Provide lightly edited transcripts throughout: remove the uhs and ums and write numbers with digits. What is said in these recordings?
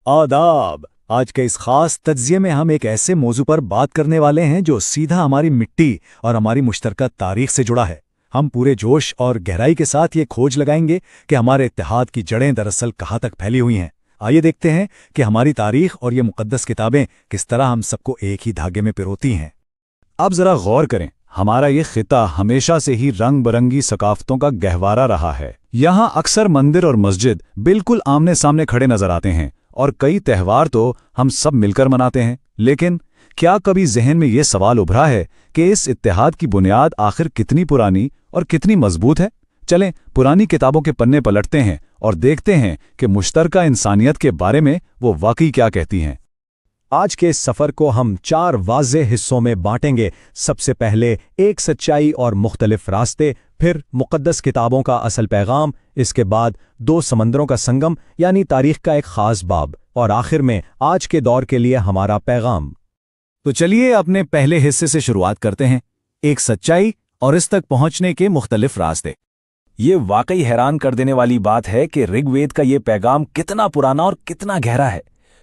आदाब। आज के इस खास तज्जिये में हम एक ऐसे मौजू पर बात करने वाले हैं जो सीधा हमारी मिट्टी और हमारी मुश्तरका तारीख से जुड़ा है। हम पूरे जोश और गहराई के साथ ये खोज लगाएंगे कि हमारे इत्तेहाद की जड़ें दरअसल कहाँ तक फैली हुई हैं। आइए देखते हैं कि हमारी तारीख और ये मुक़द्दस किताबें किस तरह हम सबको एक ही धागे में पिरोती हैं। अब ज़रा गौर करें, हमारा ये खिता हमेशा से ही रंग बरंगी सकाफ़तों का गहवारा रहा है। यहाँ अक्सर मंदिर और मस्जिद बिल्कुल आमने सामने खड़े नजर आते हैं और कई त्यौहार तो हम सब मिलकर मनाते हैं। लेकिन क्या कभी जहन में ये सवाल उभरा है कि इस इत्तेहाद की बुनियाद आखिर कितनी पुरानी और कितनी मजबूत है? चलें पुरानी किताबों के पन्ने पलटते हैं और देखते हैं कि मुश्तरका इंसानियत के बारे में वो वाकई क्या कहती हैं। आज के इस सफ़र को हम 4 वाज़ेह हिस्सों में बांटेंगे। सबसे पहले एक सच्चाई और मुख्तलिफ रास्ते, फिर मुक़द्दस किताबों का असल पैगाम, इसके बाद 2 समंदरों का संगम यानी तारीख का एक ख़ास बाब, और आखिर में आज के दौर के लिए हमारा पैगाम। तो चलिए अपने पहले हिस्से से शुरुआत करते हैं, एक सच्चाई और इस तक पहुंचने के मुख्तलिफ रास्ते। ये वाकई हैरान कर देने वाली बात है कि ऋग्वेद का ये पैगाम कितना पुराना और कितना गहरा है।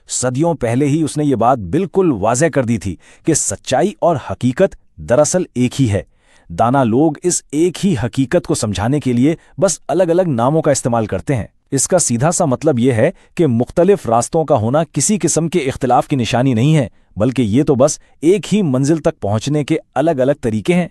सदियों पहले ही उसने ये बात बिल्कुल वाज़ेह कर दी थी कि सच्चाई और हकीकत दरअसल एक ही है। दाना लोग इस एक ही हकीकत को समझाने के लिए बस अलग अलग नामों का इस्तेमाल करते हैं। इसका सीधा सा मतलब यह है कि मुख्तलिफ रास्तों का होना किसी किस्म के इख्तिलाफ की निशानी नहीं है, बल्कि ये तो बस एक ही मंजिल तक पहुंचने के अलग अलग तरीके हैं।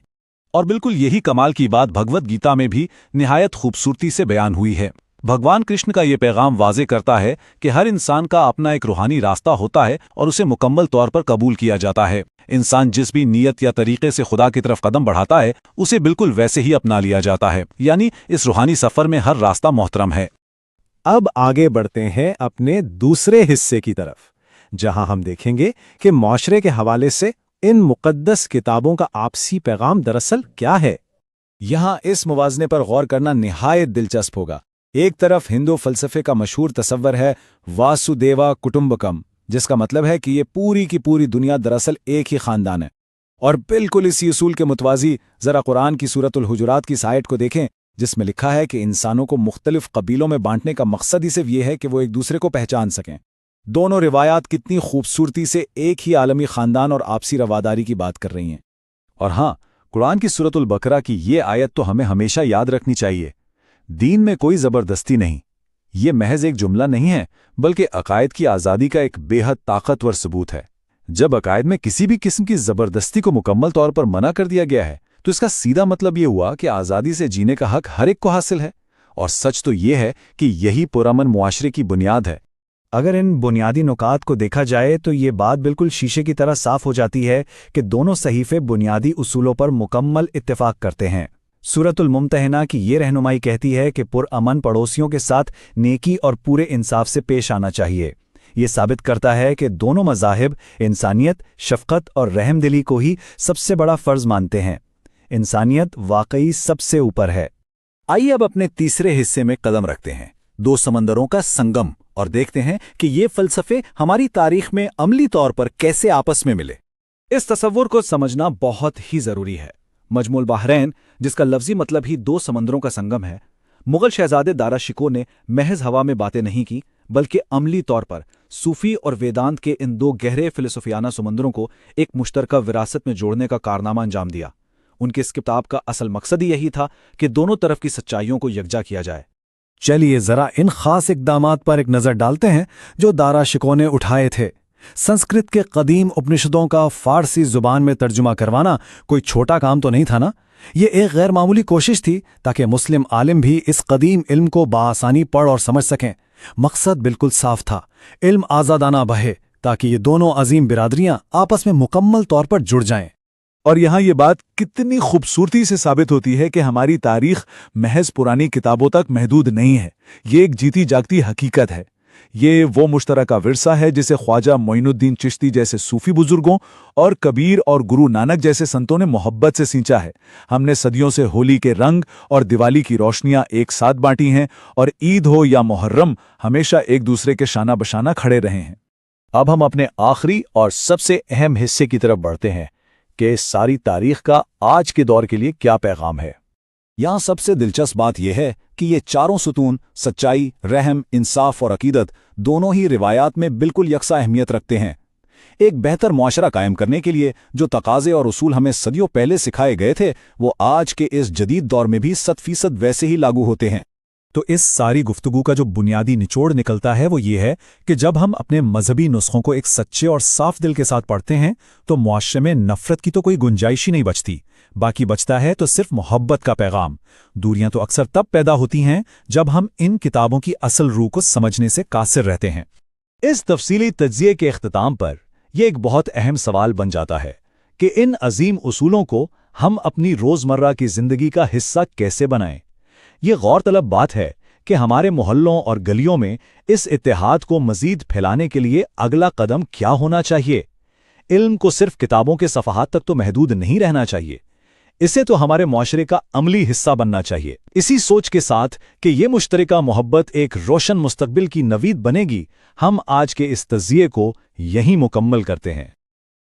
और बिल्कुल यही कमाल की बात भगवद गीता में भी निहायत खूबसूरती से बयान हुई है। भगवान कृष्ण का ये पैगाम वाज़े करता है कि हर इंसान का अपना एक रूहानी रास्ता होता है और उसे मुकम्मल तौर पर कबूल किया जाता है। इंसान जिस भी नीयत या तरीके से खुदा की तरफ कदम बढ़ाता है उसे बिल्कुल वैसे ही अपना लिया जाता है, यानी इस रूहानी सफ़र में हर रास्ता मोहतरम है। अब आगे बढ़ते हैं अपने दूसरे हिस्से की तरफ, जहां हम देखेंगे कि माशरे के हवाले से इन मुक़द्दस किताबों का आपसी पैगाम दरअसल क्या है। यहाँ इस मुवाज़ने पर गौर करना निहायत दिलचस्प होगा। एक तरफ हिंदू फ़लसफ़े का मशहूर तसव्वुर है वासुदेवा कुटुंबकम, जिसका मतलब है कि ये पूरी की पूरी दुनिया दरअसल एक ही ख़ानदान है। और बिल्कुल इसी उसूल के मुतवाज़ी ज़रा कुरान की सूरतुल हुजुरात की आयत को देखें, जिसमें लिखा है कि इंसानों को मुख्तलिफ कबीलों में बांटने का मकसद ही सिर्फ ये है कि वो एक दूसरे को पहचान सकें। दोनों रिवायात कितनी खूबसूरती से एक ही आलमी ख़ानदान और आपसी रवादारी की बात कर रही हैं। और हाँ, कुरान की सूरतुल बकरा की ये आयत तो हमें हमेशा याद रखनी चाहिए। दीन में कोई ज़बरदस्ती नहीं, ये महज एक जुमला नहीं है, बल्कि अकायद की आज़ादी का एक बेहद ताकतवर सबूत है। जब अकायद में किसी भी किस्म की ज़बरदस्ती को मुकम्मल तौर पर मना कर दिया गया है तो इसका सीधा मतलब ये हुआ कि आज़ादी से जीने का हक हर एक को हासिल है। और सच तो ये है कि यही पुरअमन मुआशरे की बुनियाद है। अगर इन बुनियादी नुकात को देखा जाए तो ये बात बिल्कुल शीशे की तरह साफ हो जाती है कि दोनों सहीफ़े बुनियादी उसूलों पर मुकम्मल इत्तेफाक करते हैं। सूरतुल मुम्तहना की ये रहनुमाई कहती है कि पुरअमन पड़ोसियों के साथ नेकी और पूरे इंसाफ से पेश आना चाहिए। ये साबित करता है कि दोनों मज़ाहिब इंसानियत, शफ़क़त और रहमदिली को ही सबसे बड़ा फ़र्ज़ मानते हैं। इंसानियत वाकई सबसे ऊपर है। आइए अब अपने तीसरे हिस्से में कदम रखते हैं, 2 समंदरों का संगम, और देखते हैं कि ये फ़लसफ़े हमारी तारीख़ में अमली तौर पर कैसे आपस में मिले। इस तसव्वुर को समझना बहुत ही ज़रूरी है। मजमुल बहरैन, जिसका लफ्ज़ी मतलब ही 2 समंदरों का संगम है, मुग़ल शहज़ादे दारा शिकोह ने महज हवा में बातें नहीं की, बल्कि अमली तौर पर सूफ़ी और वेदांत के इन 2 गहरे फ़िलसुफ़ियाना समंदरों को एक मुश्तरका विरासत में जोड़ने का कारनामा अंजाम दिया। उनकी इस किताब का असल मकसद ही यही था कि दोनों तरफ की सच्चाइयों को यकजा किया जाए। चलिए ज़रा इन ख़ास इक़दामात पर एक नज़र डालते हैं जो दारा शिकोह ने उठाए थे। संस्कृत के कदीम उपनिषदों का फ़ारसी ज़ुबान में तर्जुमा करवाना कोई छोटा काम तो नहीं था ना। ये एक गैर मामूली कोशिश थी ताकि मुस्लिम आलिम भी इस कदीम इल्म को बाआसानी पढ़ और समझ सकें। मकसद बिल्कुल साफ था, इल्म आज़ादाना बहे ताकि ये दोनों अजीम बिरादरियां आपस में मुकम्मल तौर पर जुड़ जाएं। और यहाँ ये बात कितनी खूबसूरती से साबित होती है कि हमारी तारीख महज पुरानी किताबों तक महदूद नहीं है, ये एक जीती जागती हकीकत है। ये वो मुश्तरका विरसा है जिसे ख्वाजा मोइनुद्दीन चिश्ती जैसे सूफी बुजुर्गों और कबीर और गुरु नानक जैसे संतों ने मोहब्बत से सींचा है। हमने सदियों से होली के रंग और दिवाली की रोशनियां एक साथ बांटी हैं, और ईद हो या मुहर्रम हमेशा एक दूसरे के शाना बशाना खड़े रहे हैं। अब हम अपने आखिरी और सबसे अहम हिस्से की तरफ बढ़ते हैं कि इस सारी तारीख का आज के दौर के लिए क्या पैगाम है। यहाँ सबसे दिलचस्प बात यह है कि ये चारों सुतून सच्चाई, रहम, इंसाफ और अकीदत दोनों ही रिवायात में बिल्कुल यकसा अहमियत रखते हैं। एक बेहतर मुआशरा कायम करने के लिए जो तकाजे और उसूल हमें सदियों पहले सिखाए गए थे, वो आज के इस जदीद दौर में भी 100% वैसे ही लागू होते हैं। तो इस सारी गुफ्तगू का जो बुनियादी निचोड़ निकलता है वो ये है कि जब हम अपने मजहबी नुस्खों को एक सच्चे और साफ दिल के साथ पढ़ते हैं तो मुआशरे में नफरत की तो कोई गुंजाइश ही नहीं बचती। बाकी बचता है तो सिर्फ मोहब्बत का पैगाम। दूरियां तो अक्सर तब पैदा होती हैं जब हम इन किताबों की असल रूह को समझने से कासिर रहते हैं। इस तफसीली तज्जिये के इख्तिताम पर यह एक बहुत अहम सवाल बन जाता है कि इन अजीम उसूलों को हम अपनी रोज़मर्रा की ज़िंदगी का हिस्सा कैसे बनाएं। ये गौरतलब बात है कि हमारे मोहल्लों और गलियों में इस इत्तेहाद को मज़ीद फैलाने के लिए अगला कदम क्या होना चाहिए। इल्म को सिर्फ किताबों के सफ़हात तक तो महदूद नहीं रहना चाहिए, इसे तो हमारे मुआशरे का अमली हिस्सा बनना चाहिए। इसी सोच के साथ कि ये मुश्तरका मोहब्बत एक रोशन मुस्तकबिल की नवीद बनेगी, हम आज के इस तज़्ज़िये को यहीं मुकम्मल करते हैं।